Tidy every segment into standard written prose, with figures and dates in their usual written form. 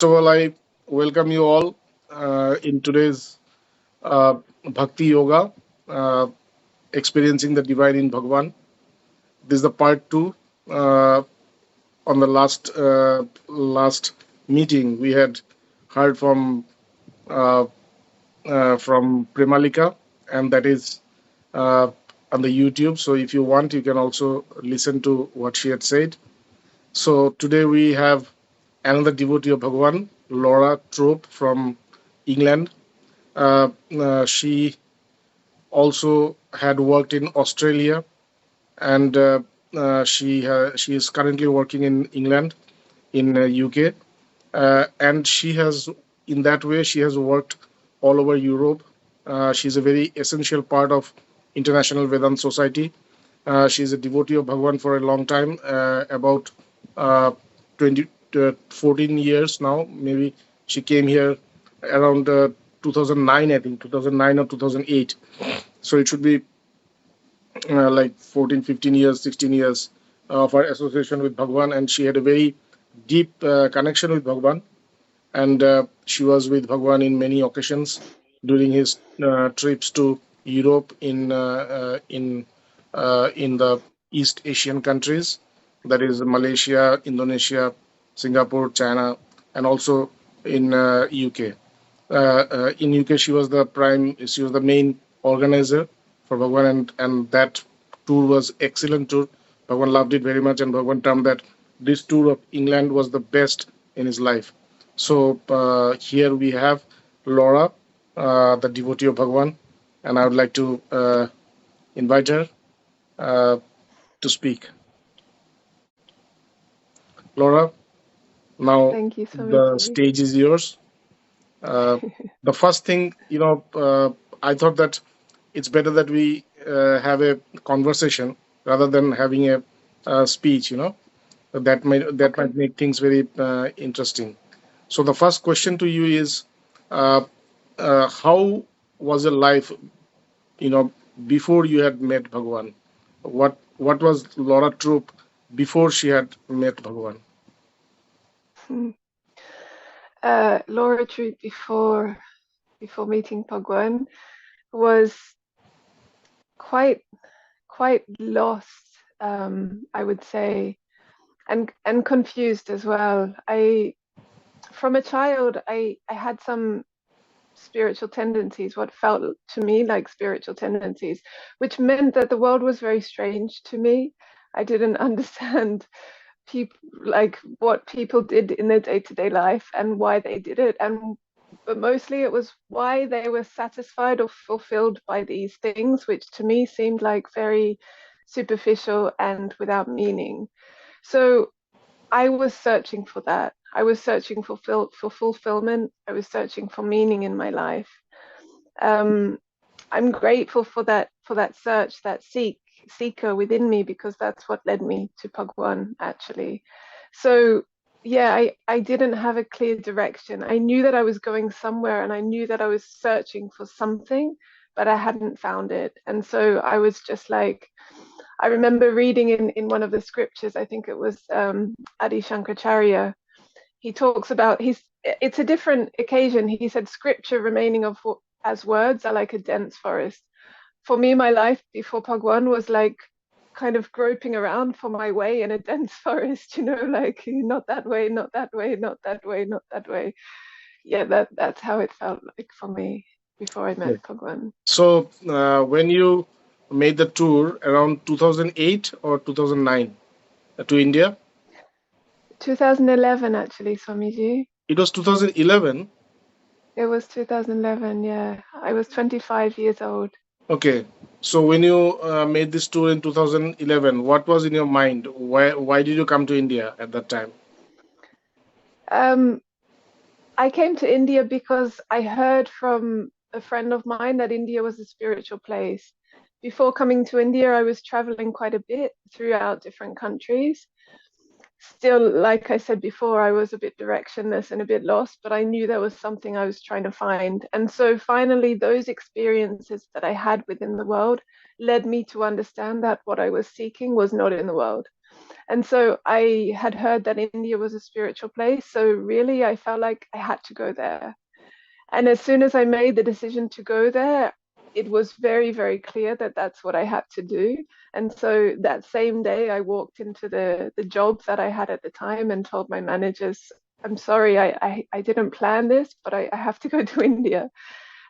So, well, I welcome you all in today's Bhakti Yoga, uh, experiencing the divine in Bhagavan. This is the part two. Uh, on the last meeting, we had heard from Premalika, and that is uh, on the YouTube. So, if you want, you can also listen to what she had said. So, today we have another devotee of Bhagavan, Laura Troupe from England. She also had worked in Australia, and she is currently working in England, in UK, and she has, in that way, she has worked all over Europe. She's a very essential part of International Vedanta Society. She's a devotee of Bhagavan for a long time, about uh, 20, 14 years now. Maybe she came here around 2009, I think, 2009 or 2008. So it should be like 14, 15 years, 16 years of her association with Bhagavan. And she had a very deep connection with Bhagavan. And she was with Bhagavan in many occasions during his trips to Europe, in the East Asian countries, that is Malaysia, Indonesia, Singapore, China, and also in UK. In UK, she was the main organizer for Bhagwan, and that tour was excellent tour. Bhagwan loved it very much, and Bhagwan termed that this tour of England was the best in his life. So here we have Laura, the devotee of Bhagwan, and I would like to invite her uh, to speak. Laura, now Thank you, the Swamiji. stage is yours. Uh, the first thing, I thought that it's better that we have a conversation rather than having a speech. That might Okay. make things very interesting. So the first question to you is, uh, how was your life? Before you had met Bhagavan. What was Laura Troupe before she had met Bhagavan? Hmm. Laura Troupe before meeting Bhagwan was quite quite lost, I would say, and confused as well. From a child, I had some spiritual tendencies, what felt to me like spiritual tendencies, which meant that the world was very strange to me. I didn't understand people, like what people did in their day-to-day life and why they did it, but mostly it was why they were satisfied or fulfilled by these things, which to me seemed like very superficial and without meaning. So I was searching for that. I was searching for fulfillment. I was searching for meaning in my life. um, I'm grateful for that search, that seeker within me, because that's what led me to Bhagwan, actually. So yeah, I didn't have a clear direction. I knew that I was going somewhere, and I knew that I was searching for something, but I hadn't found it. And so I was just like, I remember reading in one of the scriptures, I think it was Adi Shankaracharya. He talks about, it's a different occasion. He said scripture remaining as words are like a dense forest. For me, my life before Bhagwan was like kind of groping around for my way in a dense forest, like not that way, not that way, not that way, not that way. Yeah, that's how it felt like for me before I met Yes. Bhagwan. So when you made the tour around 2008 or 2009 to India, 2011, actually, Swamiji. it was 2011. It was 2011, yeah. I was 25 years old. Okay. So when you made this tour in 2011, what was in your mind? Why did you come to India at that time? Um, I came to India because I heard from a friend of mine that India was a spiritual place. Before coming to India, I was traveling quite a bit throughout different countries. Still, like I said before, I was a bit directionless and a bit lost, but I knew there was something I was trying to find. And so finally, those experiences that I had within the world led me to understand that what I was seeking was not in the world. And so I had heard that India was a spiritual place. So really, I felt like I had to go there. And as soon as I made the decision to go there, it was very, very clear that that's what I had to do. And so that same day, I walked into the job that I had at the time and told my managers, I'm sorry, I didn't plan this, but I have to go to India.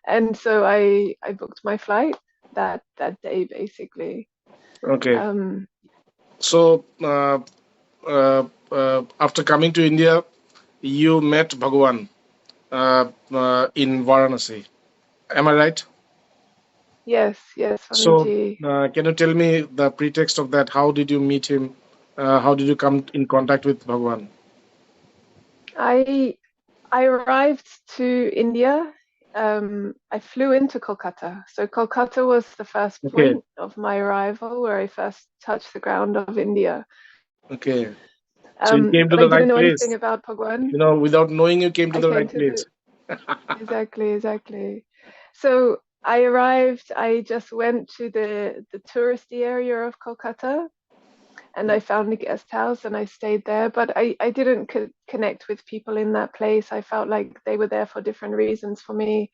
And so I booked my flight that day, basically. Okay. So after coming to India, you met Bhagavan in Varanasi. Am I right? Yes, So Swamiji. can you tell me the pretext of that? How did you meet him? How did you come in contact with Bhagavan? I arrived to India. I flew into Kolkata. So Kolkata was the first Okay. point of my arrival, where I first touched the ground of India. Okay. So you came to But I the didn't right know anything place. about Bhagwan. Without knowing, you came to I the came right to place. exactly. So I arrived. I just went to the touristy area of Kolkata, and I found a guest house and I stayed there. But I didn't connect with people in that place. I felt like they were there for different reasons for me.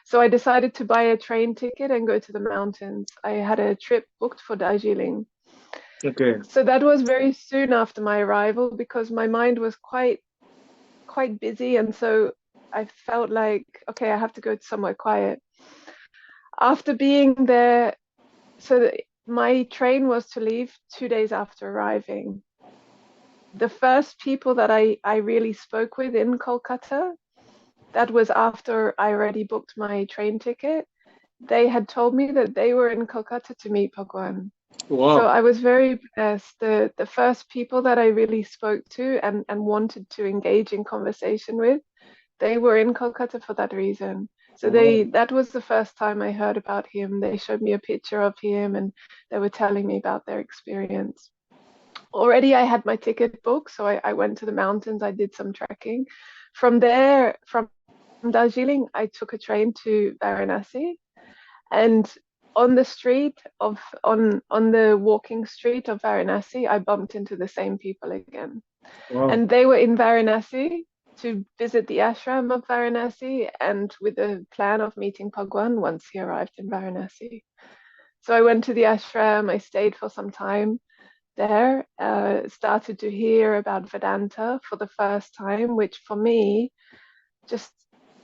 So I decided to buy a train ticket and go to the mountains. I had a trip booked for Darjeeling. Okay. So that was very soon after my arrival, because my mind was quite busy, and so I felt like, okay, I have to go to somewhere quiet. After being there, so my train was to leave 2 days after arriving. The first people that I really spoke with in Kolkata, that was after I already booked my train ticket. They had told me that they were in Kolkata to meet Bhagwan. So Wow. I was very blessed. The first people that I really spoke to and wanted to engage in conversation with, they were in Kolkata for that reason. So Wow. that was the first time I heard about him. They showed me a picture of him and they were telling me about their experience. Already I had my ticket booked, so I went to the mountains, I did some trekking. From there, from Darjeeling, I took a train to Varanasi, and on the street of on the walking street of Varanasi, I bumped into the same people again. Wow. And they were in Varanasi to visit the ashram of Varanasi, and with the plan of meeting Bhagwan once he arrived in Varanasi. So I went to the ashram, I stayed for some time there, started to hear about Vedanta for the first time, which for me just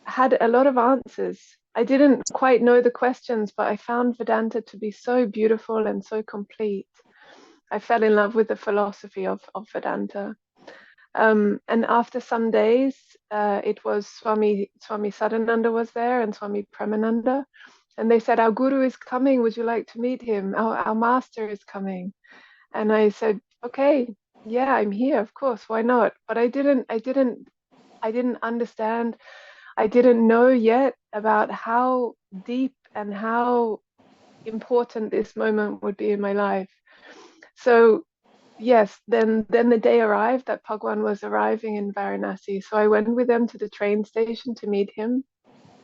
had a lot of answers. I didn't quite know the questions, but I found Vedanta to be so beautiful and so complete. I fell in love with the philosophy of Vedanta. And after some days, it was Swami Sadananda was there and Swami Premananda, and they said, "Our guru is coming. Would you like to meet him? Our master is coming." And I said, "Okay, yeah, I'm here, of course. Why not?" But I didn't understand. I didn't know yet about how deep and how important this moment would be in my life. So yes, then the day arrived that Bhagwan was arriving in Varanasi. So I went with them to the train station to meet him.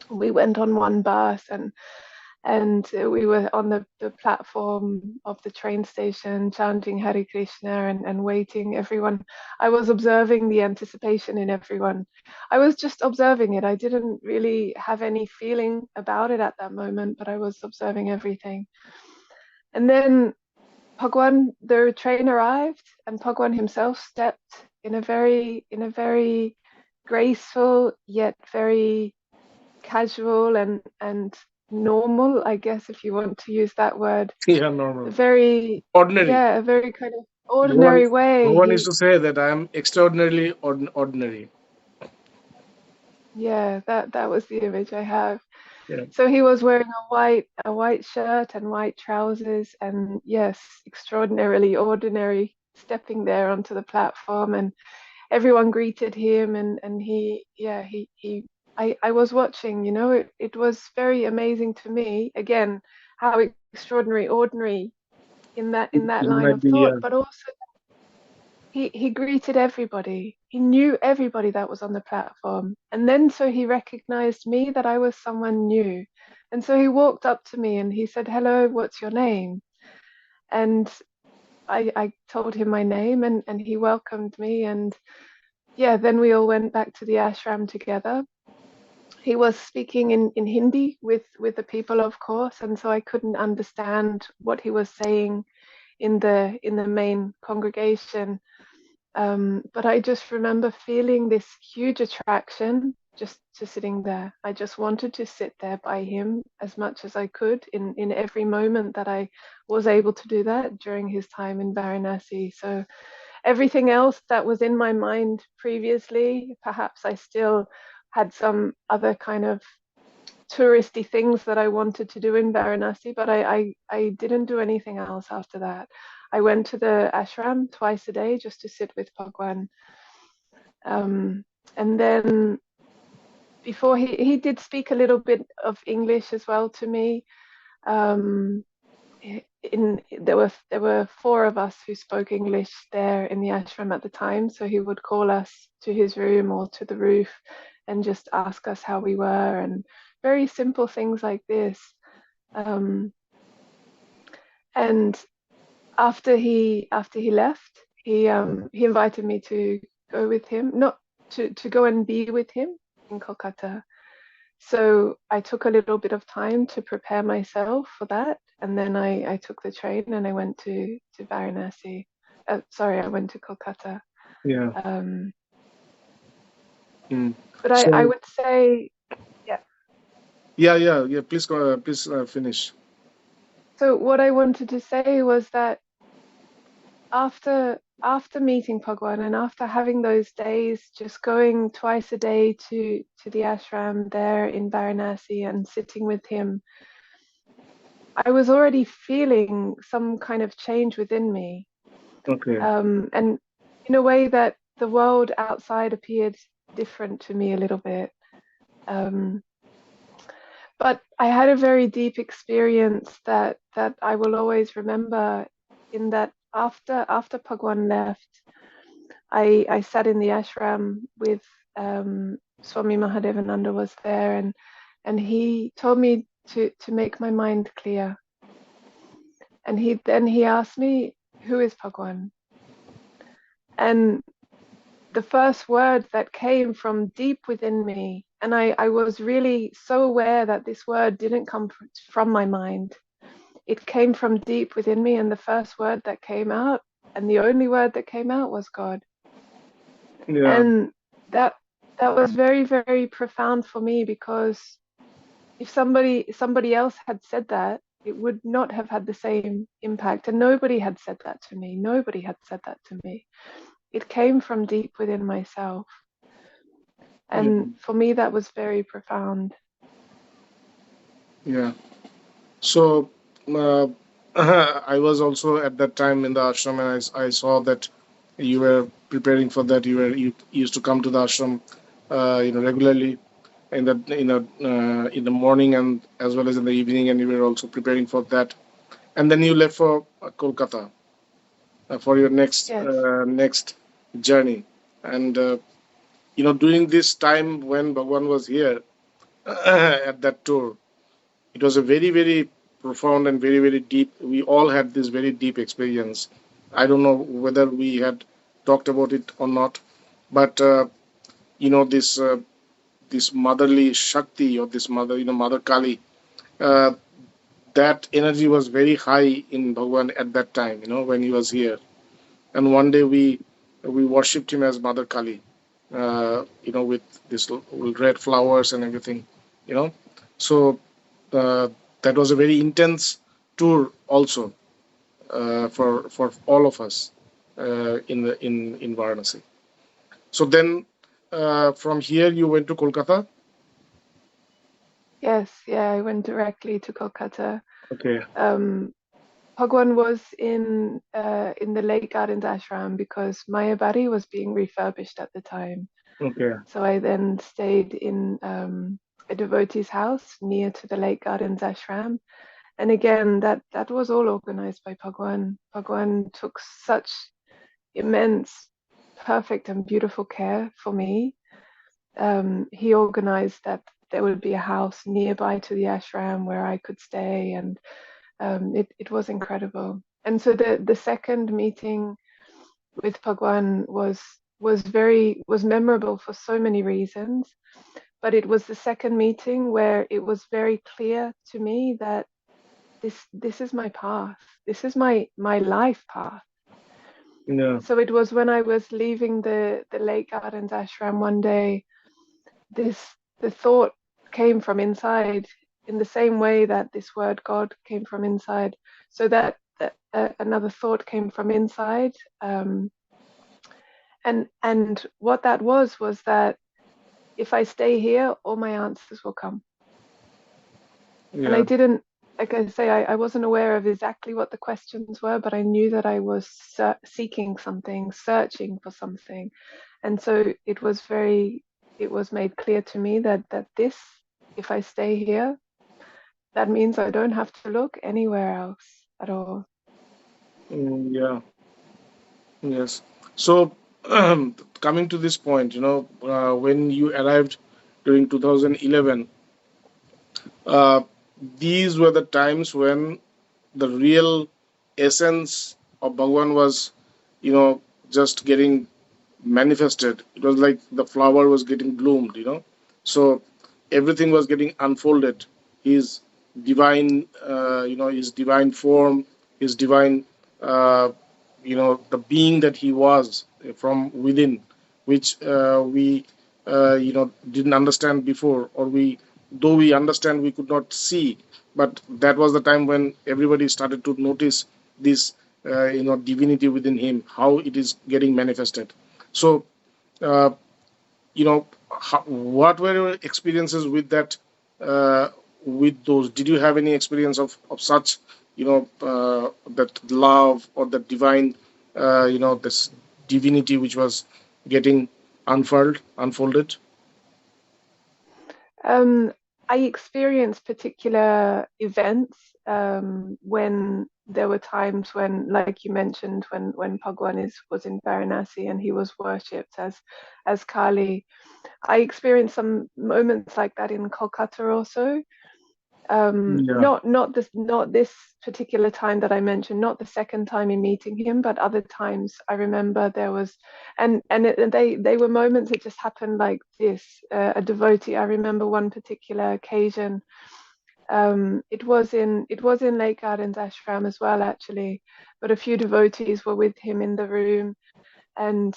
We went on one bus, and we were on the platform of the train station chanting Hare Krishna and waiting. Everyone, I was observing the anticipation in everyone. I was just observing it. I didn't really have any feeling about it at that moment, but I was observing everything. And then Bhagwan, the train arrived, and Bhagwan himself stepped in a very graceful yet very casual and normal, I guess, if you want to use that word, Yeah, normal. very, Ordinary. yeah, a very kind of Bhagavan, ordinary way. Bhagavan used to say that I am extraordinarily ordinary. Yeah, that was the image I have. Yeah. So he was wearing a white shirt and white trousers, and yes, extraordinarily ordinary, stepping there onto the platform, and everyone greeted him, and he, yeah, he I was watching, it was very amazing to me, again, how extraordinary, ordinary in that It line might of be, thought, yeah. but also he greeted everybody. He knew everybody that was on the platform. And then so he recognized me, that I was someone new. And so he walked up to me and he said, "Hello, what's your name?" And I told him my name, and he welcomed me, and yeah, then we all went back to the ashram together. He was speaking in Hindi with the people, of course, and so I couldn't understand what he was saying in the main congregation. But I just remember feeling this huge attraction just to sitting there. I just wanted to sit there by him as much as I could in every moment that I was able to do that during his time in Varanasi. So everything else that was in my mind previously, perhaps I still had some other kind of touristy things that I wanted to do in Varanasi, but I didn't do anything else after that. I went to the ashram twice a day just to sit with Bhagwan. And then before he did speak a little bit of English as well to me. There were four of us who spoke English there in the ashram at the time, so he would call us to his room or to the roof and just ask us how we were, and very simple things like this. And after he left, he invited me to go with him, not to go and be with him in Kolkata. So I took a little bit of time to prepare myself for that, and then I took the train and I went to Varanasi. I went to Kolkata. Yeah. But So I would say, yeah. yeah. Please finish. So what I wanted to say was that after meeting Bhagwan and after having those days, just going twice a day to the ashram there in Varanasi and sitting with him, I was already feeling some kind of change within me. Okay. And in a way that the world outside appeared different to me a little bit. But I had a very deep experience that I will always remember, in that after Bhagwan left, I sat in the ashram with Swami Mahadevananda was there, and he told me to make my mind clear. And he asked me, who is Bhagwan? And the first word that came from deep within me, and I was really so aware that this word didn't come from my mind. It came from deep within me, and the first word that came out, and the only word that came out, was God. Yeah. And that was very, very profound for me, because if somebody else had said that, it would not have had the same impact. And nobody had said that to me. Nobody had said that to me. It came from deep within myself. And for me, that was very profound. Yeah. So I was also at that time in the ashram, and I saw that you were preparing for that. You used to come to the ashram, regularly in the morning and as well as in the evening, and you were also preparing for that. And then you left for Kolkata for your next Yes. next journey. And during this time when Bhagwan was here at that tour, it was a very, very profound and very, very deep. We all had this very deep experience. I don't know whether we had talked about it or not, but this motherly Shakti, or this Mother Kali, uh, that energy was very high in Bhagwan at that time. When he was here, and one day we worshipped him as Mother Kali, with this red flowers and everything. So that was a very intense tour also, for all of us in Varanasi. So then from here you went to Kolkata. Yes, yeah, I went directly to Kolkata. Okay. Bhagwan was in the Lake Gardens ashram, because Mayabari was being refurbished at the time. Okay. So I then stayed in a devotee's house near to the Lake Gardens ashram. And again, that was all organized by Bhagwan. Bhagwan took such immense, perfect and beautiful care for me. He organized that there would be a house nearby to the ashram where I could stay, and it was incredible. And so the second meeting with Bhagwan was memorable for so many reasons, but it was the second meeting where it was very clear to me that this is my path. This is my life path. Yeah. So it was when I was leaving the Lake Gardens ashram one day, the thought came from inside in the same way that this word God came from inside. So that another thought came from inside, and what that was that if I stay here, all my answers will come. And Yeah. I didn't, like I say, I wasn't aware of exactly what the questions were, but I knew that I was seeking something, searching for something. And so it was made clear to me that this, if I stay here, that means I don't have to look anywhere else at all. Yeah. Yes. So, coming to this point, when you arrived during 2011, uh, these were the times when the real essence of Bhagwan was, just getting manifested. It was like the flower was getting bloomed. So everything was getting unfolded. His divine, his divine form, his divine, the being that he was from within, which we, didn't understand before, or though we understand, we could not see. But that was the time when everybody started to notice this, divinity within him, how it is getting manifested. So, uh, what were your experiences with that? With those, did you have any experience of such, that love or that divine, this divinity which was getting unfolded? I experienced particular events when there were times when, like you mentioned, when Bhagwan was in Varanasi and he was worshipped as Kali. I experienced some moments like that in Kolkata also. Yeah. Not this particular time that I mentioned, not the second time in meeting him, but other times I remember there was, they were moments that just happened like this. A devotee, I remember one particular occasion. It was in Lake Gardens ashram as well, actually, but a few devotees were with him in the room, and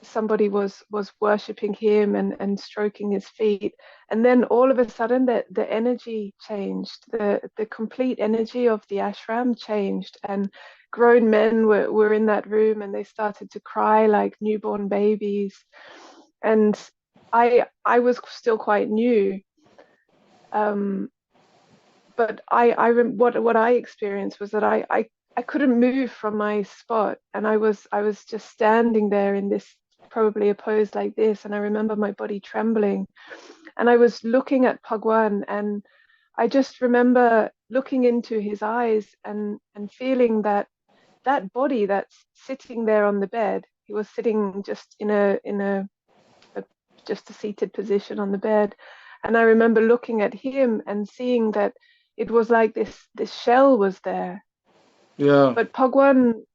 somebody was worshipping him and stroking his feet, and then all of a sudden the energy changed, the complete energy of the ashram changed, and grown men were in that room, and they started to cry like newborn babies. And I was still quite new, but what I experienced was that I couldn't move from my spot, and I was just standing there in this, probably a pose like this, and I remember my body trembling, and I was looking at Bhagwan, and I just remember looking into his eyes and feeling that body that's sitting there on the bed. He was sitting just in a just a seated position on the bed, and I remember looking at him and seeing that it was like this shell was there, Yeah. but Bhagwan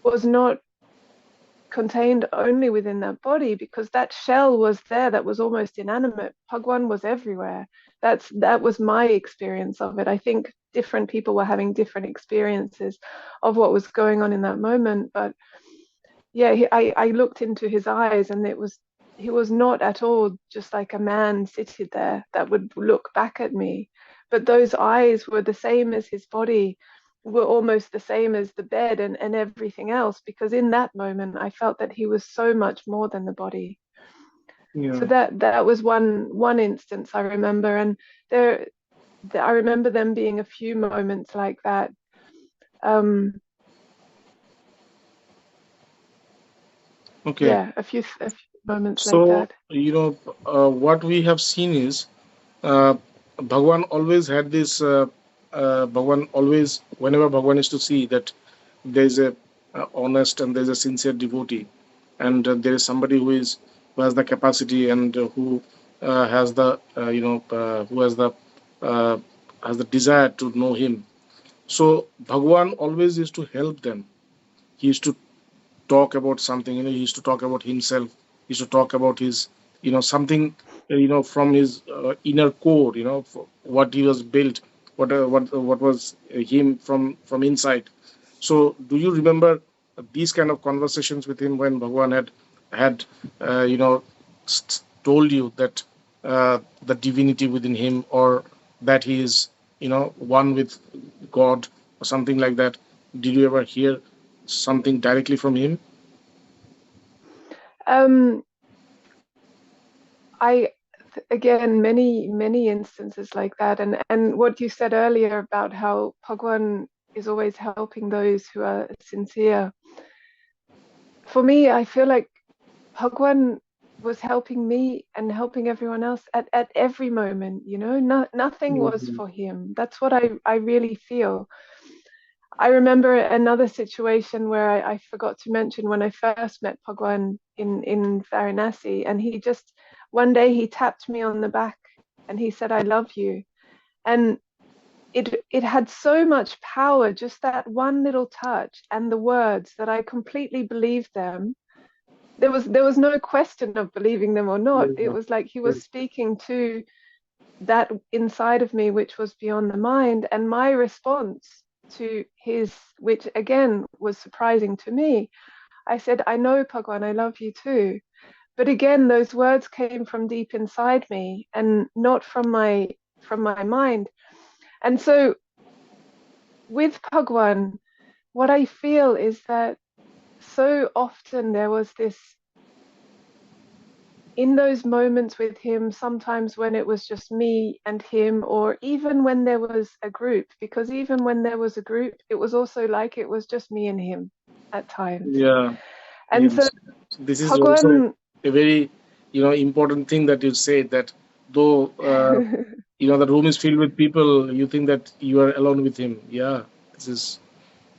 was not contained only within that body, because that shell was there that was almost inanimate. Bhagwan was everywhere. That was my experience of it. I think different people were having different experiences of what was going on in that moment, but yeah, I looked into his eyes, and he was not at all just like a man seated there that would look back at me, but those eyes were the same as his body, were almost the same as the bed and everything else, because in that moment I felt that he was so much more than the body. So Yeah. that was one instance I remember, and I remember them being a few moments like that. Um, Okay. yeah, a few moments like So, that. what we have seen is, uh, Bhagwan always had this. Bhagwan always, whenever Bhagwan is to see that there's a honest and there's a sincere devotee, and there is somebody who has the capacity, and who has the who uh, has the desire to know him. So Bhagwan always used to help them. He used to talk about something, he used to talk about himself. He used to talk about his, something, from his inner core, what he was built, what was him from inside. So, do you remember these kind of conversations with him when Bhagwan had told you that the divinity within him, or that he is, one with God, or something like that? Did you ever hear something directly from him? Um, I again many instances like that, and what you said earlier about how Bhagwan is always helping those who are sincere. For me, I feel like Bhagwan was helping me and helping everyone else at every moment, nothing was Mhm. for him. That's what I really feel. I remember another situation where I forgot to mention when I first met Bhagwan in Varanasi, and he just one day he tapped me on the back and he said, "I love you." And it had so much power, just that one little touch and the words, that I completely believed them. There was no question of believing them or not. It Yeah. was like he was Yes. speaking to that inside of me which was beyond the mind, and my response to his, which again was surprising to me, I said, "I know, Bhagwan, I love you too." But again, those words came from deep inside me and not from my mind. And so with Bhagwan, what I feel is that so often there was this, in those moments with him, sometimes when it was just me and him, or even when there was a group, because even when there was a group, it was also like it was just me and him at times. Yeah. And so Yes. This is also Bhagwan, a very, important thing that you said, that though, the room is filled with people, you think that you are alone with him. Yeah. This is,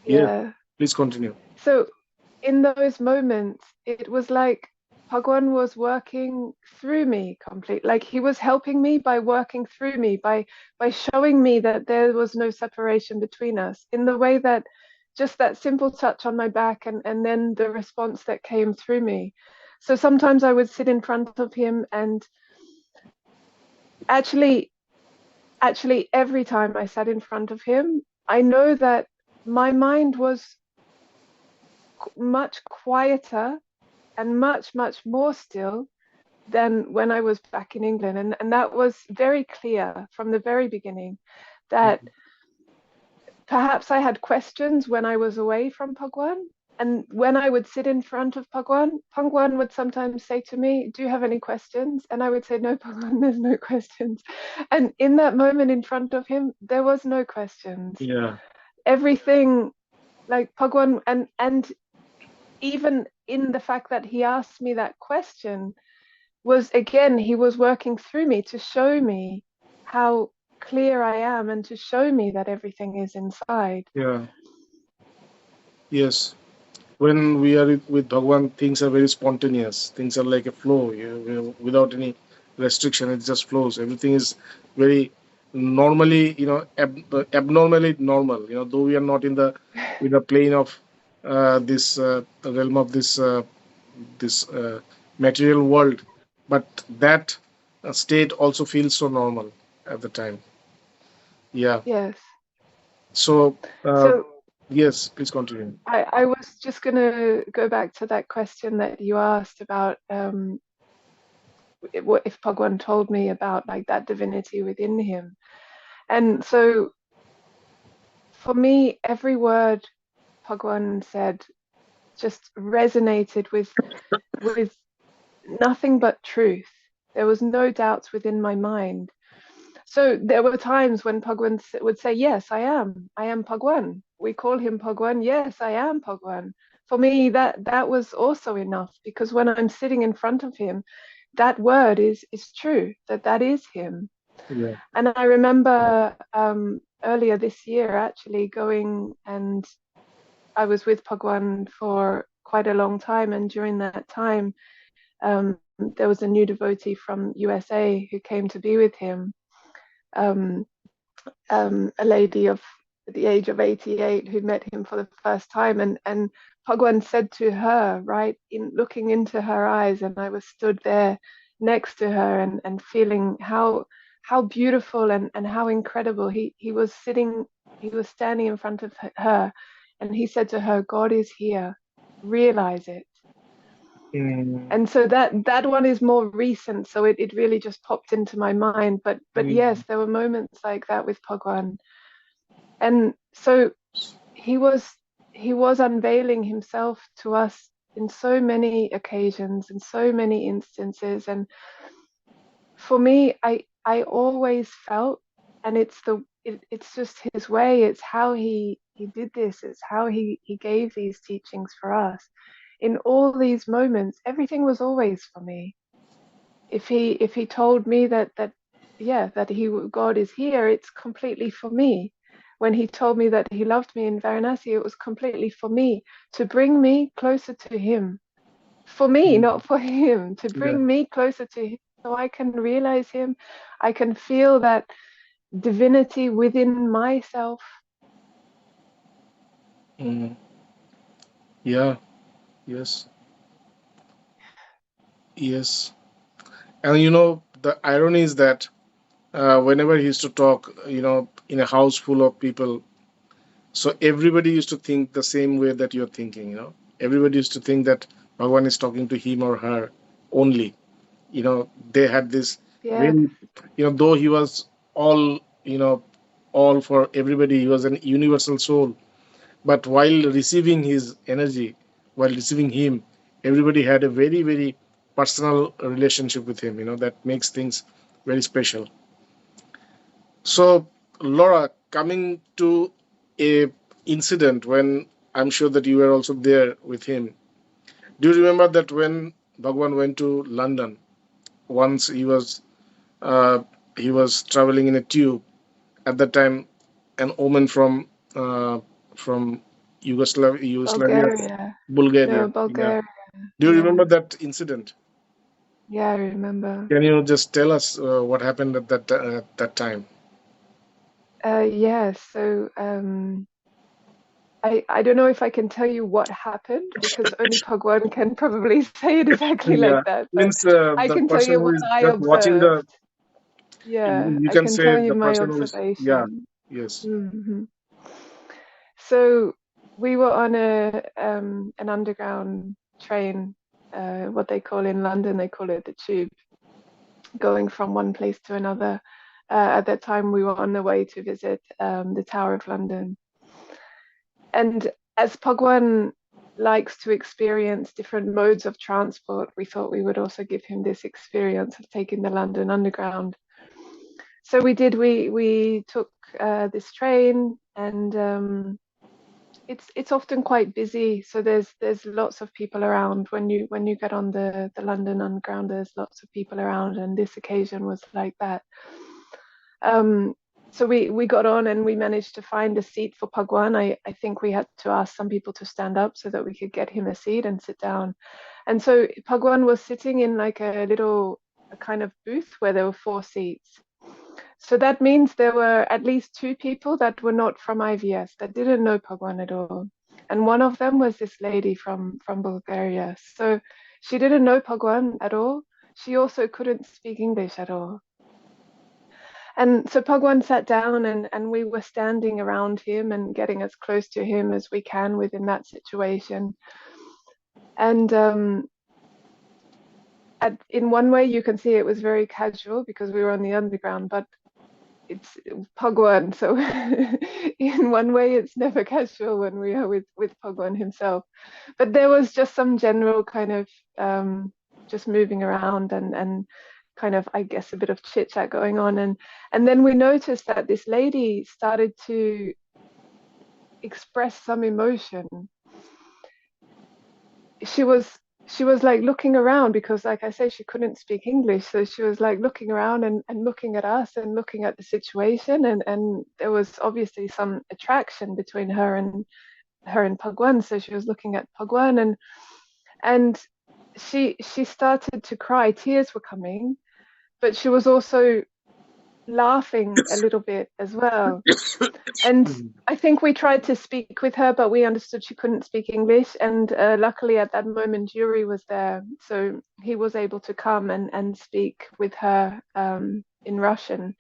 yes. yeah. Please continue. So in those moments, it was like Bhagwan was working through me complete. Like he was helping me by working through me, by showing me that there was no separation between us, in the way that just that simple touch on my back, and then the response that came through me. So sometimes I would sit in front of him, and actually actually every time I sat in front of him, I know that my mind was much quieter and much, much more still than when I was back in England. And that was very clear from the very beginning, that perhaps I had questions when I was away from Bhagwan. And when I would sit in front of Bhagwan, Bhagwan would sometimes say to me, "Do you have any questions?" And I would say, "No, Bhagwan, there's no questions." And in that moment in front of him, there was no questions. Yeah. Everything, like Bhagwan, and even in the fact that he asked me that question, was again, he was working through me to show me how clear I am, and to show me that everything is inside. Yeah. Yes. When we are with Bhagwan, things are very spontaneous. Things are like a flow, without any restriction. It just flows. Everything is very normally, abnormally normal. Though we are not in the plane of this realm of this material world, but that state also feels so normal at the time. Yeah. Yes. So So yes, please continue. I was just going to go back to that question that you asked about, what if Bhagwan told me about like that divinity within him. And so for me, every word Bhagwan said just resonated with nothing but truth. There was no doubts within my mind. So there were times when Bhagwan would say, "Yes, I am Bhagwan. We call him Bhagwan. Yes, I am Bhagwan." For me, that was also enough, because when I'm sitting in front of him, that word is true, that is him. Yeah. And I remember earlier this year actually going, and I was with Bhagwan for quite a long time, and during that time, there was a new devotee from USA who came to be with him, um, a lady of at the age of 88 who met him for the first time, and Bhagwan said to her, right, in looking into her eyes, and I was stood there next to her and feeling how beautiful and how incredible he was sitting, he was standing in front of her, and he said to her, God is here, realize it. And so that one is more recent, so it really just popped into my mind. But yes, there were moments like that with Bhagwan. And so he was unveiling himself to us in so many occasions and so many instances. And for me, I always felt, and it's just his way, it's how he did this, it's how he gave these teachings for us. In all these moments, everything was always for me. If he told me that God is here, it's completely for me. When he told me that he loved me in Varanasi, it was completely for me, to bring me closer to him. For me, not for him, to bring me closer to him so I can realize him. I can feel that divinity within myself. Yeah. Yes. Yes. And the irony is that whenever he used to talk, in a house full of people, so everybody used to think the same way that you're thinking. Everybody used to think that Bhagwan is talking to him or her only. They had this Yes. very, though he was all, all for everybody, he was an universal soul. But while receiving his energy, while receiving him, everybody had a very, very personal relationship with him, that makes things very special. So, Laura, coming to a incident when I'm sure that you were also there with him. Do you remember that when Bhagwan went to London, once uh, he was traveling in a tube. At that time, an woman from Yugoslavia, Bulgaria. Bulgaria. No, Yeah. Bulgaria. Do you Yeah. remember that incident? Yeah, I remember. Can you just tell us what happened at that time? Yeah, so I don't know if I can tell you what happened, because only Bhagwan can probably say it exactly Yeah. like that, but Means I the can tell person you who what is I just watching the. observed. Yeah, You I can can say tell you the my person who is. Yeah. observation. Yes. Hmm. So we were on an underground train, what they call in London, they call it the tube, going from one place to another. At that time, we were on the way to visit the Tower of London. And as Bhagwan likes to experience different modes of transport, we thought we would also give him this experience of taking the London Underground. So we did. We took this train, and it's often quite busy. So there's lots of people around when you get on the London Underground. There's lots of people around, and this occasion was like that. So we got on and we managed to find a seat for Bhagwan. I think we had to ask some people to stand up so that we could get him a seat and sit down. And so Bhagwan was sitting in like a kind of booth where there were 4 seats. So that means there were at least 2 people that were not from IVS, that didn't know Bhagwan at all. And one of them was this lady from Bulgaria. So she didn't know Bhagwan at all. She also couldn't speak English at all. And so Bhagwan sat down, and we were standing around him and getting as close to him as we can within that situation. And in one way, you can see it was very casual because we were on the underground, but it's Bhagwan. So in one way, it's never casual when we are with Bhagwan himself. But there was just some general kind of just moving around and kind of, I guess, a bit of chit chat going on, and then we noticed that this lady started to express some emotion. She was like looking around because, like I said, she couldn't speak English, so she was like looking around and looking at us and looking at the situation, and there was obviously some attraction between her and Bhagwan, so she was looking at Bhagwan, and she started to cry. Tears were coming, but she was also laughing a little bit as well. And I think we tried to speak with her, but we understood she couldn't speak English. And luckily at that moment, Yuri was there. So he was able to come and speak with her in Russian.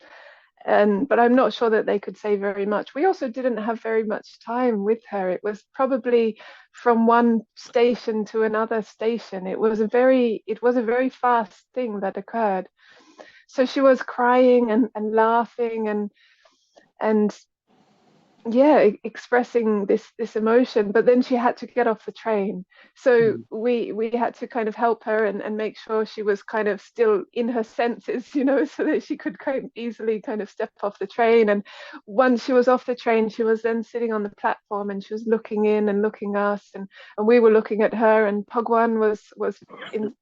But I'm not sure that they could say very much. We also didn't have very much time with her. It was probably from one station to another station. It was a very fast thing that occurred. So she was crying and laughing and yeah, expressing this emotion, but then she had to get off the train, so we had to kind of help her and make sure she was kind of still in her senses, you know, so that she could kind of easily kind of step off the train. And once she was off the train, she was then sitting on the platform and she was looking in and looking us, and we were looking at her, and Bhagwan was in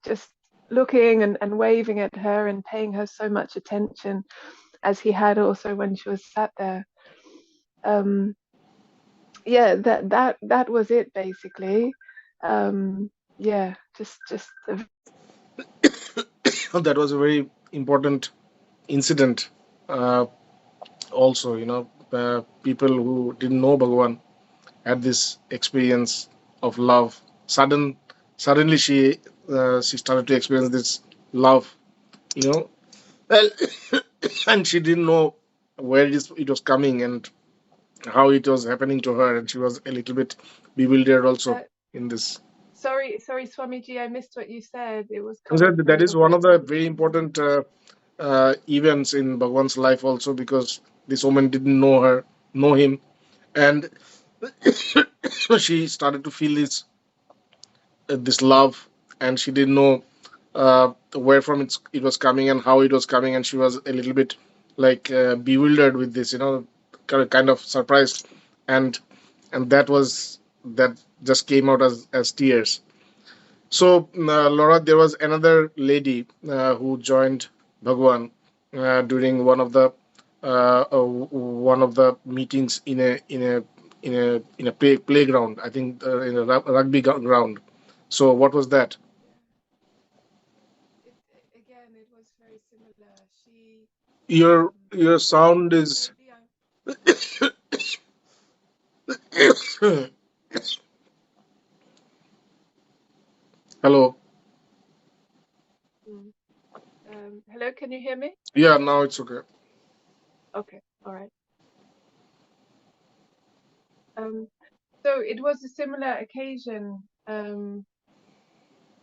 just looking and waving at her and paying her so much attention, as he had also when she was sat there. Yeah, that was it basically. Yeah, just That was a very important incident. Also, you know, people who didn't know Bhagavan had this experience of love. Suddenly she started to experience this love, you know. Well, and she didn't know where it was coming and how it was happening to her, and she was a little bit bewildered also uh, in this. sorry, Swamiji, I missed what you said. It was And coming through a that is little one bit. of the very important events in Bhagwan's life also, because this woman didn't know him, and she started to feel this love, and she didn't know where from it was coming and how it was coming, and she was a little bit like bewildered with this, you know, kind of surprised, and that just came out as tears. So, Laura, there was another lady who joined Bhagwan during one of the meetings in a playground. I think in a rugby ground. So, what was that? Yeah. Again, it was very similar. She Your sound this is. lady I Hello. mm, hello, can you hear me? Yeah, now it's okay. Okay, all right. So it was a similar occasion.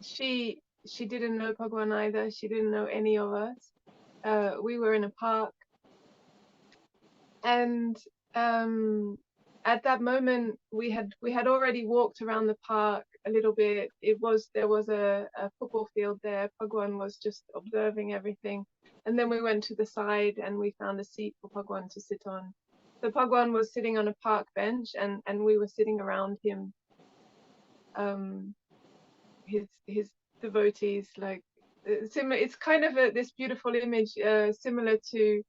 She didn't know Bhagwan either. She didn't know any of us. We were in a park, and at that moment we had already walked around the park a little bit. There was a football field there. Bhagwan was just observing everything, and then we went to the side and we found a seat for Bhagwan to sit on. So Bhagwan was sitting on a park bench, and we were sitting around him, um, his devotees, like similar. It's kind of this beautiful image, similar to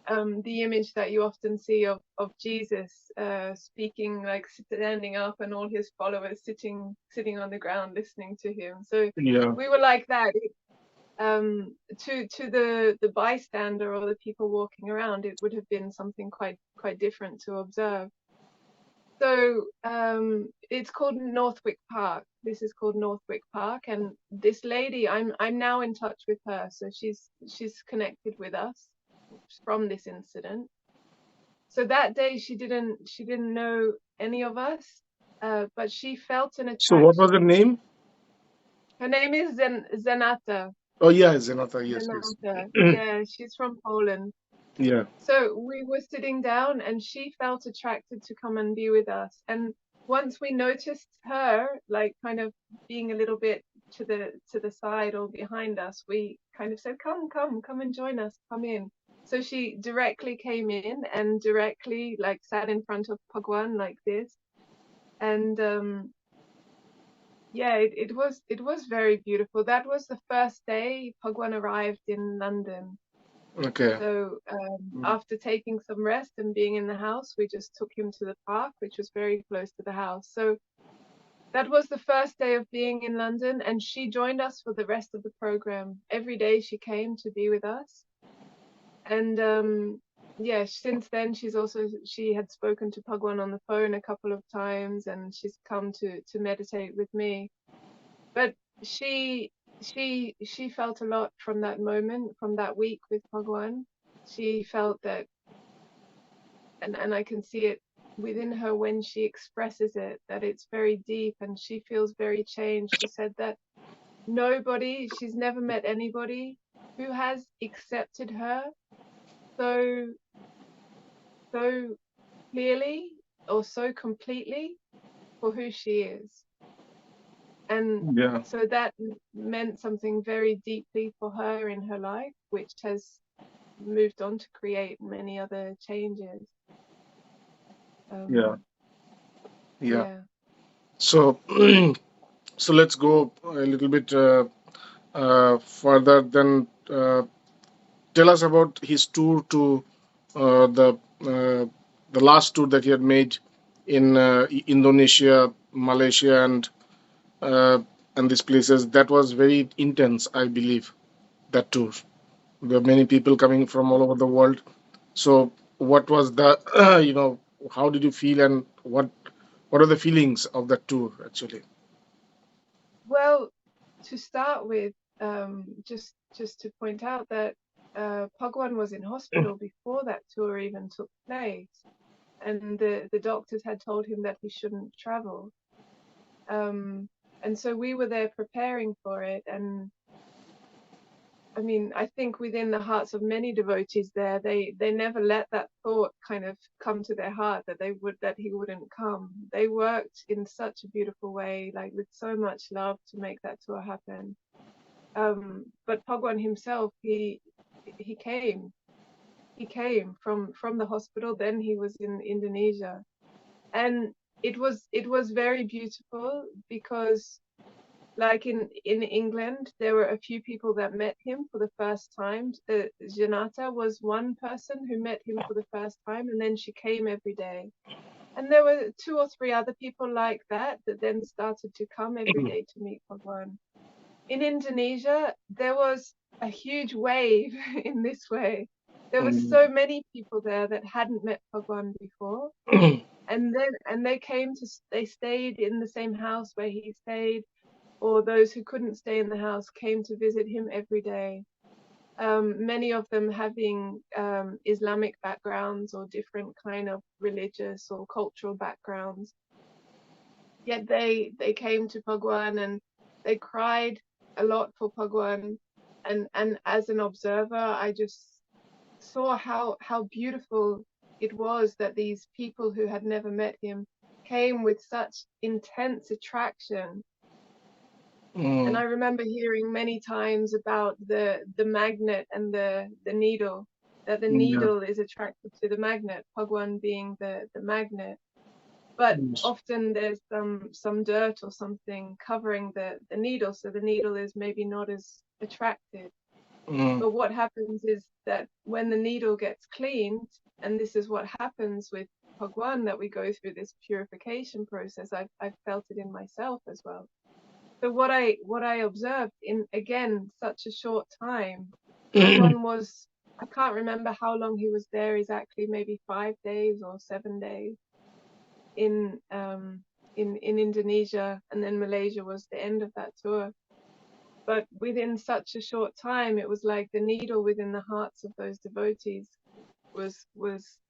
the image that you often see of Jesus speaking, like standing up, and all his followers sitting on the ground listening to him. So Yeah. we were like that. To the bystander or the people walking around, it would have been something quite different to observe. So it's called Northwick Park. This is called Northwick Park, and this lady, I'm now in touch with her, so she's connected with us from this incident. So that day she didn't know any of us, but she felt an So, what was the attraction. name? Her name is Zenata. Oh, yeah, Zenata. Yes, yes. Zenata. Yeah, she's from Poland. Yeah. So we were sitting down and she felt attracted to come and be with us. And once we noticed her, like kind of being a little bit to the side or behind us, we kind of said, come and join us, come in. So she directly came in and directly like sat in front of Bhagwan like this. And yeah, it was very beautiful. That was the first day Bhagwan arrived in London. Okay. So after taking some rest and being in the house, we just took him to the park, which was very close to the house. So that was the first day of being in London, and she joined us for the rest of the program. Every day she came to be with us. And yeah, since then she had spoken to Bhagwan on the phone a couple of times, and she's come to meditate with me. But she felt a lot from that moment, from that week with Bhagwan. She felt that, and I can see it within her when she expresses it, that it's very deep, and she feels very changed. She said that she's never met anybody who has accepted her so clearly or so completely for who she is. And Yeah. so that meant something very deeply for her in her life, which has moved on to create many other changes. Yeah. Yeah. Yeah. So, so let's go a little bit further. Then tell us about his tour to uh, the uh, the last tour that he had made in Indonesia, Malaysia, uh, and these places. That was very intense, I believe. That tour. There were many people coming from all over the world. So, what was the how did you feel, and what are the feelings of that tour actually? Well, to start with, just to point out that Bhagwan was in hospital before that tour even took place, and the doctors had told him that he shouldn't travel. And so we were there preparing for it, and I mean, I think within the hearts of many devotees there, they never let that thought kind of come to their heart that he wouldn't come. They worked in such a beautiful way, like with so much love to make that tour happen. But Bhagwan himself, he came. He came from the hospital. Then he was in Indonesia, and it was very beautiful because, like in England, there were a few people that met him for the first time. Janata was one person who met him for the first time, and then she came every day. And there were 2 or 3 other people like that then started to come every day to meet Bhagwan. In Indonesia, there was a huge wave in this way. There were so many people there that hadn't met Bhagwan before. And they stayed in the same house where he stayed, or those who couldn't stay in the house came to visit him every day. Many of them having Islamic backgrounds or different kind of religious or cultural backgrounds. Yet they came to Bhagwan and they cried a lot for Bhagwan. And as an observer, I just saw how beautiful it was that these people who had never met him came with such intense attraction. And I remember hearing many times about the magnet and the needle, that the Yeah. needle is attracted to the magnet, Bhagwan being the magnet. But Yes. often there's some dirt or something covering the needle, so the needle is maybe not as attractive. Mm. But what happens is that when the needle gets cleaned, and this is what happens with Bhagwan, that we go through this purification process. I've felt it in myself as well. So what I observed in, again, such a short time, Bhagwan was, I can't remember how long he was there exactly, maybe 5 days or 7 days in Indonesia, and then Malaysia was the end of that tour. But within such a short time, it was like the needle within the hearts of those devotees was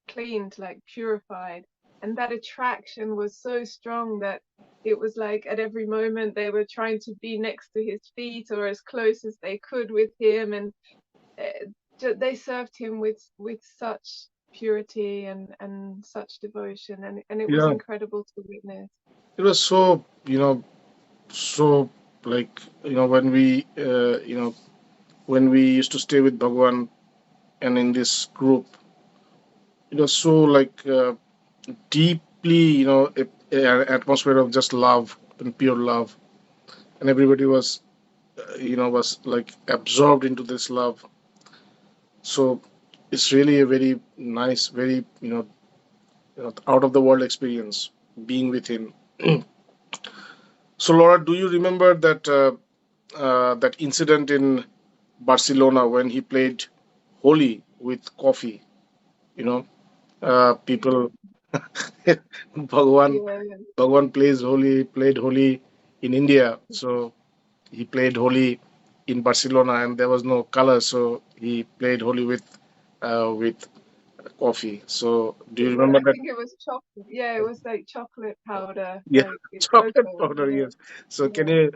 cleaned, like purified, and that attraction was so strong that it was like at every moment they were trying to be next to his feet or as close as they could with him, and they served him with such purity and such devotion, and it was Yeah. incredible to witness. It was so so like when we used to stay with Bhagwan and in this group, it was so like deeply an atmosphere of just love and pure love, and everybody was was like absorbed into this love. So it's really a very nice, very out of the world experience being with him. So Laura, do you remember that incident in Barcelona when he played Holi with coffee. You know, people. Bhagwan Yeah. Bhagwan played Holi in India, so he played Holi in Barcelona, and there was no color, so he played Holi with coffee. So do you remember I that? think it was chocolate. Yeah, it was like chocolate powder, Yeah, like it's chocolate cocoa. powder. Yeah. Yes. So Yeah.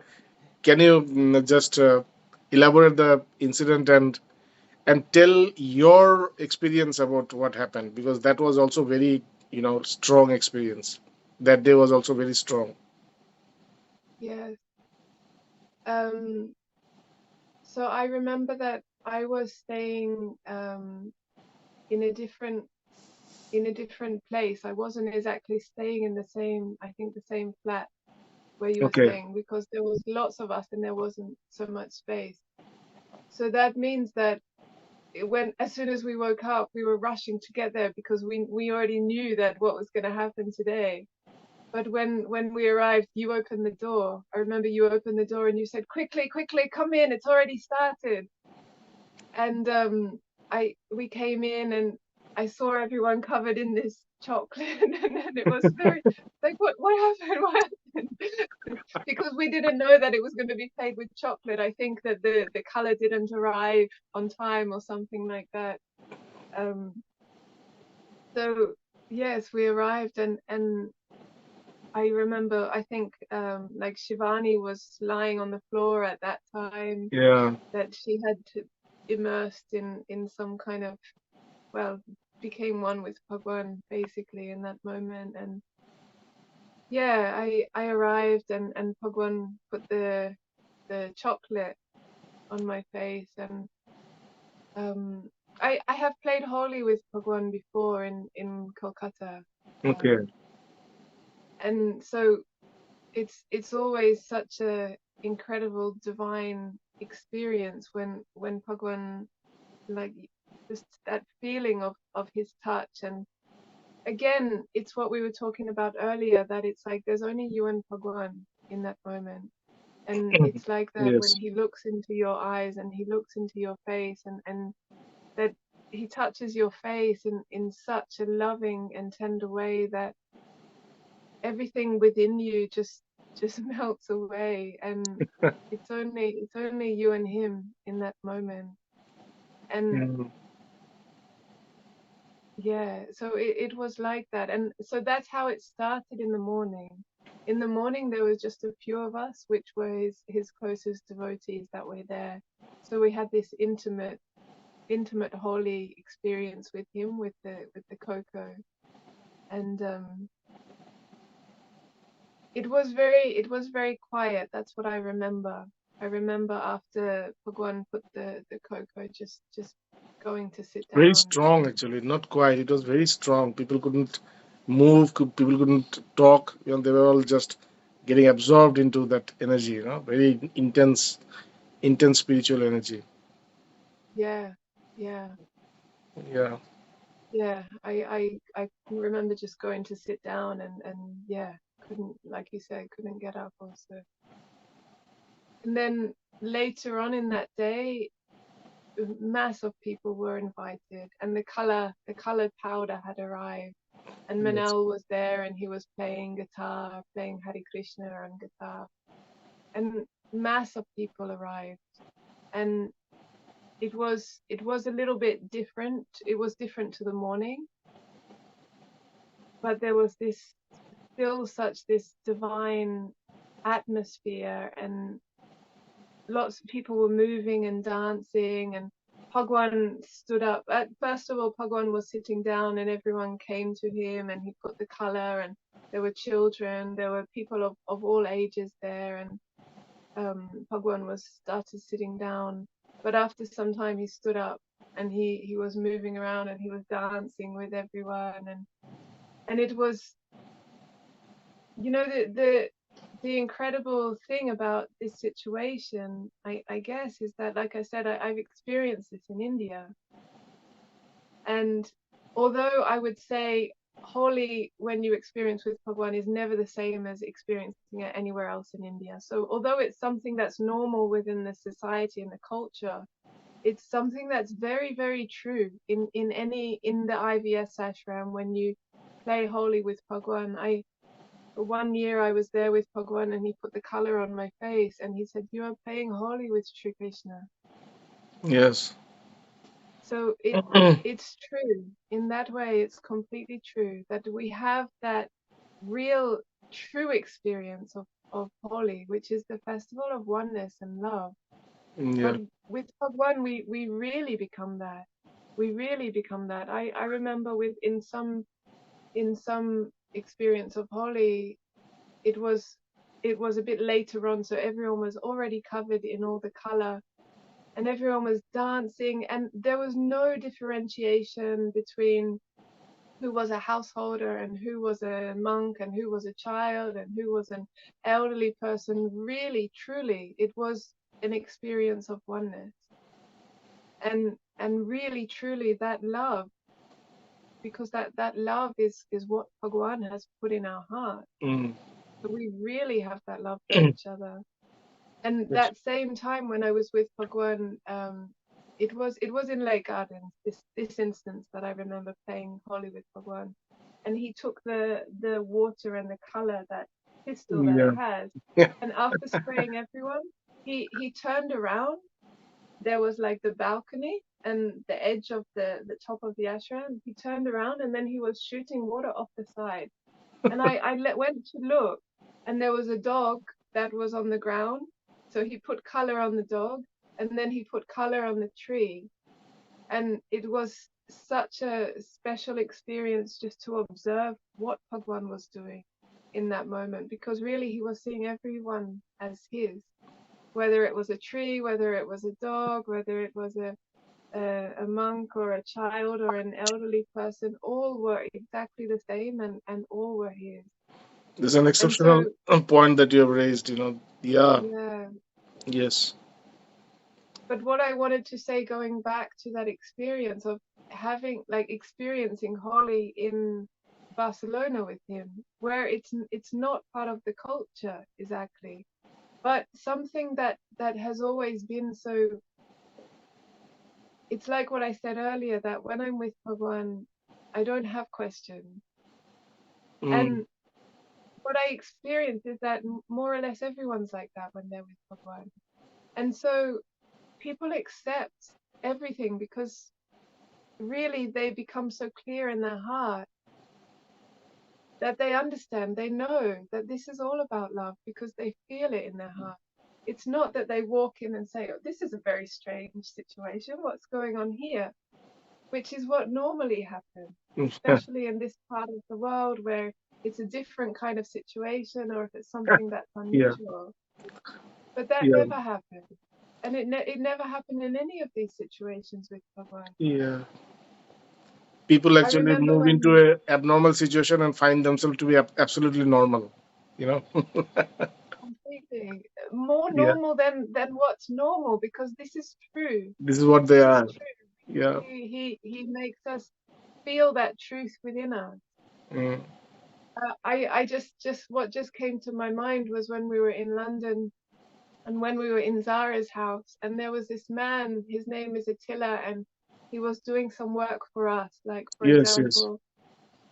can you just elaborate the incident and tell your experience about what happened, because that was also very strong experience. That day was also very strong. Yes. Um, so I remember that I was staying in a different place. I wasn't exactly staying in the same, I think the same flat where you were Okay. staying, because there was lots of us and there wasn't so much space. So that means that when as soon as we woke up, we were rushing to get there because we already knew that what was going to happen today. But when we arrived, you opened the door. I remember you opened the door and you said, "Quickly, quickly, come in! It's already started." And I we came in and I saw everyone covered in this chocolate, and it was very like, what happened? What happened? Because we didn't know that it was going to be played with chocolate. I think that the color didn't arrive on time or something like that. Um, so yes, we arrived and I remember, I think like Shivani was lying on the floor at that time, Yeah. that she had immersed in some kind of, well, became one with Bhagwan basically in that moment. And yeah, I arrived and Bhagwan put the chocolate on my face. And um I have played Holi with Bhagwan before in Kolkata. Okay. And so it's always such a incredible divine experience when Bhagwan, like, just that feeling of his touch. And again, it's what we were talking about earlier, that it's like there's only you and Bhagwan in that moment. And it's like that when Yes. he looks into your eyes and he looks into your face, and that he touches your face in such a loving and tender way that everything within you just melts away. And it's only you and him in that moment. And Mm. yeah, so it was like that. And so that's how it started in the morning. In the morning there was just a few of us, which were his closest devotees that were there. So we had this intimate holy experience with him, with the cocoa. And it was very quiet. That's what I remember. I remember after Bhagwan put the cocoa, just going to sit Very down. strong, And actually. Not quiet. It was very strong. People couldn't move. People couldn't talk. They were all just getting absorbed into that energy. Very intense spiritual energy. yeah, yeah, Yeah. yeah. I remember just going to sit down and yeah, couldn't, like you said, couldn't get up also. And then later on in that day, mass of people were invited, and the colored powder had arrived. And Yes. Manal was there, and he was playing guitar, playing Hare Krishna on guitar. And mass of people arrived. And it was a little bit different. It was different to the morning, but there was still such this divine atmosphere, and lots of people were moving and dancing. And Bhagwan stood up. First of all, Bhagwan was sitting down and everyone came to him and he put the color, and there were children, there were people of all ages there. And Bhagwan was started sitting down. But after some time he stood up and he was moving around and he was dancing with everyone. And it was, the incredible thing about this situation, I guess, is that, like I said, I've experienced this in India. And although I would say Holi, when you experience with Bhagwan, is never the same as experiencing it anywhere else in India. So although it's something that's normal within the society and the culture, it's something that's very, very true in the IVS ashram. When you play holy with Bhagwan, one year I was there with Bhagwan and he put the color on my face and he said, "You are playing holy with Sri Krishna." Yes. So it's true. In that way, it's completely true that we have that real, true experience of Holi, which is the festival of oneness and love. Yeah. But with Bhagwan, we really become that. We really become that. I remember in some experience of Holi, it was a bit later on, so everyone was already covered in all the color and everyone was dancing, and there was no differentiation between who was a householder and who was a monk and who was a child and who was an elderly person. Really, truly, it was an experience of oneness, and really, truly, that love, because that love is what Bhagwan has put in our heart. Mm. So we really have that love for each other. And Yes. that same time when I was with Bhagwan, it was in Lake Gardens, this instance that I remember playing holy with Bhagwan. And he took the water and the color, that crystal that it Yeah. has, Yeah. and after spraying everyone, he turned around. There was like the balcony and the edge of the top of the ashram. He turned around and then he was shooting water off the side. And I went to look, and there was a dog that was on the ground. So he put color on the dog, and then he put color on the tree. And it was such a special experience just to observe what Bhagwan was doing in that moment, because really he was seeing everyone as his, whether it was a tree, whether it was a dog, whether it was a monk or a child or an elderly person, all were exactly the same, and all were his. There's an And so, exceptional point that you have raised, Yeah. yeah. Yes. But what I wanted to say, going back to that experience of experiencing Holi in Barcelona with him, where it's not part of the culture exactly, but something that has always been so. It's like what I said earlier, that when I'm with Bhagwan, I don't have questions. Mm. And what I experience is that more or less everyone's like that when they're with Bhagwan. And so people accept everything because really they become so clear in their heart that they understand, they know that this is all about love because they feel it in their heart. It's not that they walk in and say, "Oh, this is a very strange situation. What's going on here?" Which is what normally happens, especially in this part of the world where it's a different kind of situation, or if it's something that's Yeah. unusual. But that Yeah. never happened. And it never happened in any of these situations with Bhagwan. Yeah. People I actually remember move into when, a abnormal situation and find themselves to be absolutely normal. You know. completely more Yeah. normal than what's normal, because this is true. This is what they This is are. true. Yeah. He makes us feel that truth within us. Mm. I just what just came to my mind was when we were in London and when we were in Zara's house, and there was this man, his name is Attila, and he was doing some work for us. Like, for Yes. Yes. example,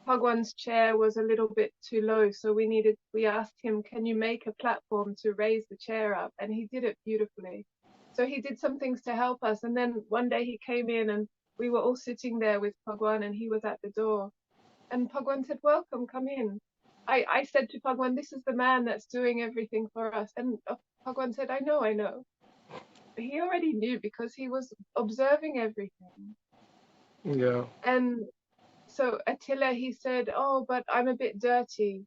Bhagwan's chair was a little bit too low, so we asked him, "Can you make a platform to raise the chair up?" And he did it beautifully. So he did some things to help us, and then one day he came in and we were all sitting there with Bhagwan, and he was at the door. And Bhagwan said, "Welcome, come in." I said to Bhagwan, "This is the man that's doing everything for us." And Bhagwan said, I know. He already knew because he was observing everything. Yeah. And so Attila, he said, "Oh, but I'm a bit dirty.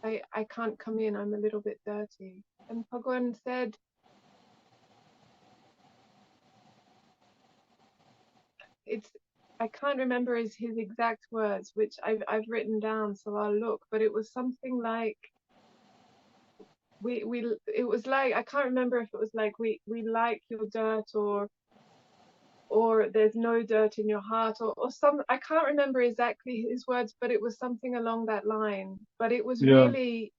I can't come in. I'm a little bit dirty." And Bhagwan said, it's, I can't remember his exact words, which I've written down, so I'll look, but it was something like, it was like, I can't remember if it was like we like your dirt, or there's no dirt in your heart, or some, I can't remember exactly his words, but it was something along that line. But it was Yeah. really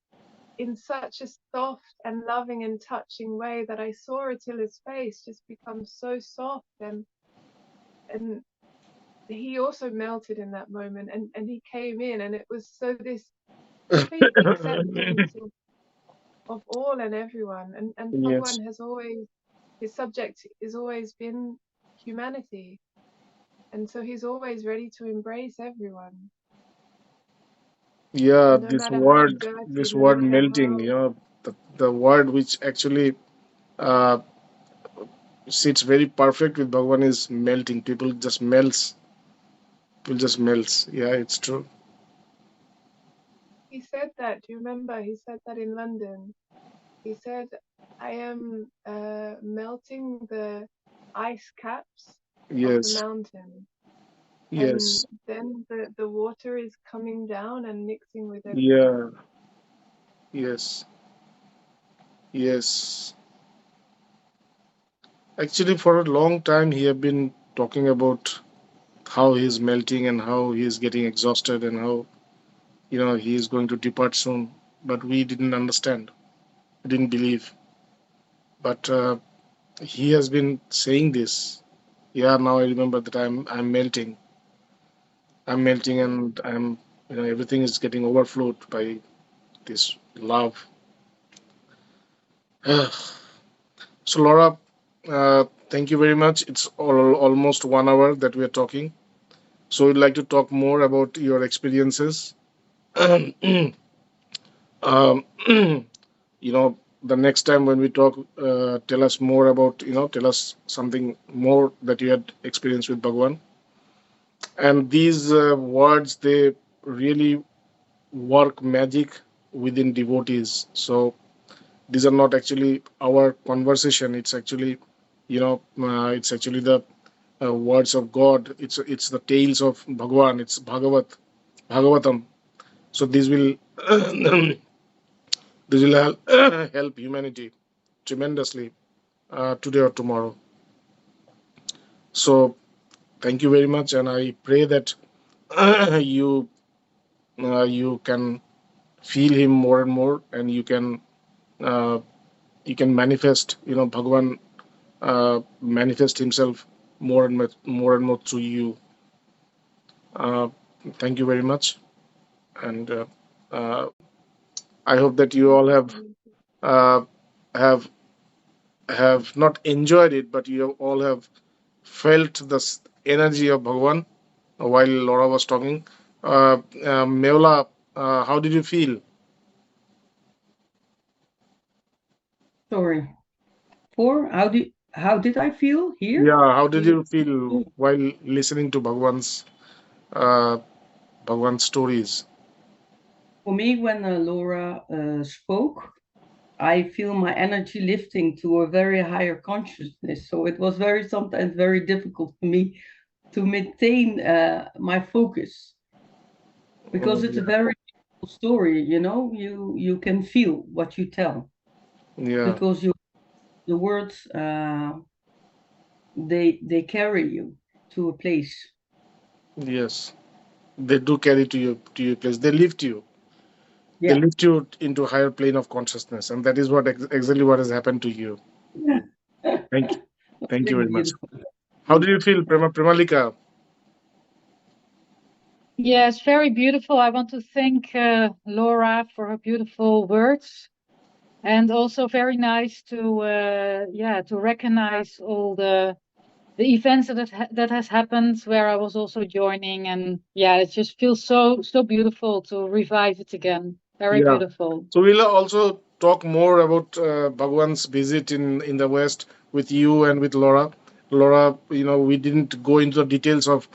in such a soft and loving and touching way that I saw Attila's face just become so soft, and he also melted in that moment, and he came in, and it was so this complete acceptance of all and everyone, and Yes. Bhagwan has always, his subject has always been humanity, and so he's always ready to embrace everyone, Yeah, no matter how dirty this no word matter melting, how. you know, the word which actually uh, sits very perfect with Bhagavan is melting. People just melts. Yeah, it's true. He said that, do you remember, he said that in London. He said, I am melting the ice caps of the Yes, mountain, and yes, then the water is coming down and mixing with everything. yeah, yes, yes. Actually, for a long time, he have been talking about how he's melting and how he's getting exhausted and how, you know, he is going to depart soon. But we didn't understand, we didn't believe. But he has been saying this. Yeah, now I remember that I'm melting. I'm melting, Mm. and I'm, you know, everything is getting overflowed by this love. So, Laura, thank you very much. It's almost 1 hour that we are talking. So, we'd like to talk more about your experiences. um, you know, the next time when we talk, tell us more about, you know, tell us something more that you had experienced with Bhagwan. And these words, they really work magic within devotees. So these are not actually our conversation. It's actually, you know, it's actually the words of God. It's the tales of Bhagwan. It's Bhagavatam. So this will this will help, help humanity tremendously today or tomorrow. So thank you very much, and I pray that you you can feel him more and more, and uh, you can manifest, you know, Bhagavan manifest himself more and more through you. Uh, Thank you very much, and uh, I hope that you Thank all you so much. uh, have have not enjoyed it, but you all have felt the energy of Bhagavan while Laura was talking. Meola, how did you feel? Sorry. How did I feel here? Yeah, how did The you feel while listening to uh, Bhagwan's stories? For me, when Laura spoke, I feel my energy lifting to a very higher consciousness. So it was sometimes very difficult for me to maintain my focus Oh, because it's a yeah, very beautiful story. You can feel what you tell yeah, because the words they carry you to a place. yes. They do carry to your place. They Yeah. lift you into a higher plane of consciousness, and that is what exactly what has happened to you. Thank you, thank you Very very much. beautiful. How do you feel, Premalika? Yes, very beautiful. I want to thank Laura for her beautiful words, and also very nice to to recognize all the events that has happened where I was also joining, and yeah, it just feels so beautiful to revive it again. Very Yeah. beautiful. So we'll also talk more about Bhagwan's visit in the West with you and with Laura. Laura, you know, we didn't go into the details of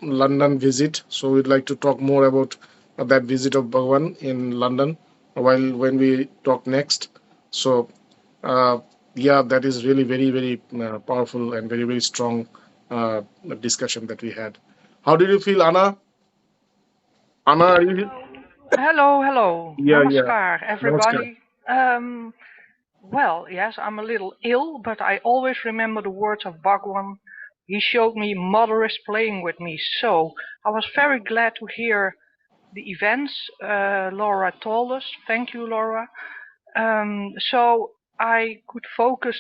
London visit, so we'd like to talk more about that visit of Bhagwan in London while when we talk next. So uh, yeah, that is really very powerful and very strong uh, discussion that we had. How did you feel, Anna? Anna, are you? Hello, hello. Yeah. Namaskar, Namaskar. everybody. Well, yes, I'm a little ill, but I always remember the words of Bhagwan. He showed me Mother is playing with me, so I was very glad to hear the events Laura told us. Thank you, Laura. So I could focus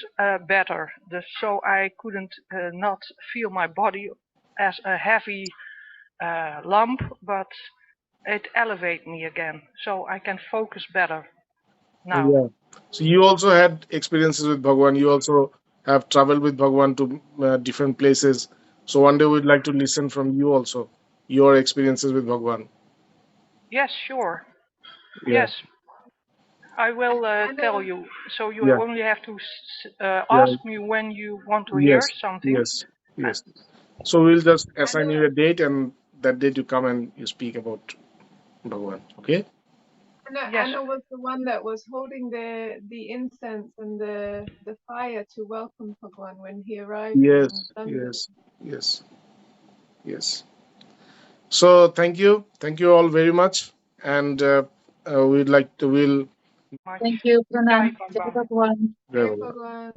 better. So I couldn't not feel my body as a heavy lump, but it elevated me again. So I can focus better now. Yeah. So you also had experiences with Bhagwan. You also have traveled with Bhagwan to different places. So one day we'd like to listen from you also, your experiences with Bhagwan. Yes, sure. Yeah. Yes, I will And tell you. So you Yeah. only have to Yeah. ask me when you want to hear Yes. something. Yes. Yes. So we'll just assign know- you a date, and that date you come and you speak about Bhagwan. Okay? Anna, Yes. Anna was the one that was holding the incense and the fire to welcome Bhagwan when he arrived Yes. in London. Yes. Yes. Yes. So thank you all very much, and we'd like to will. Thank you, Jai Pranam. Jai Bhagwan. Bhagwan. Jai Bhagwan.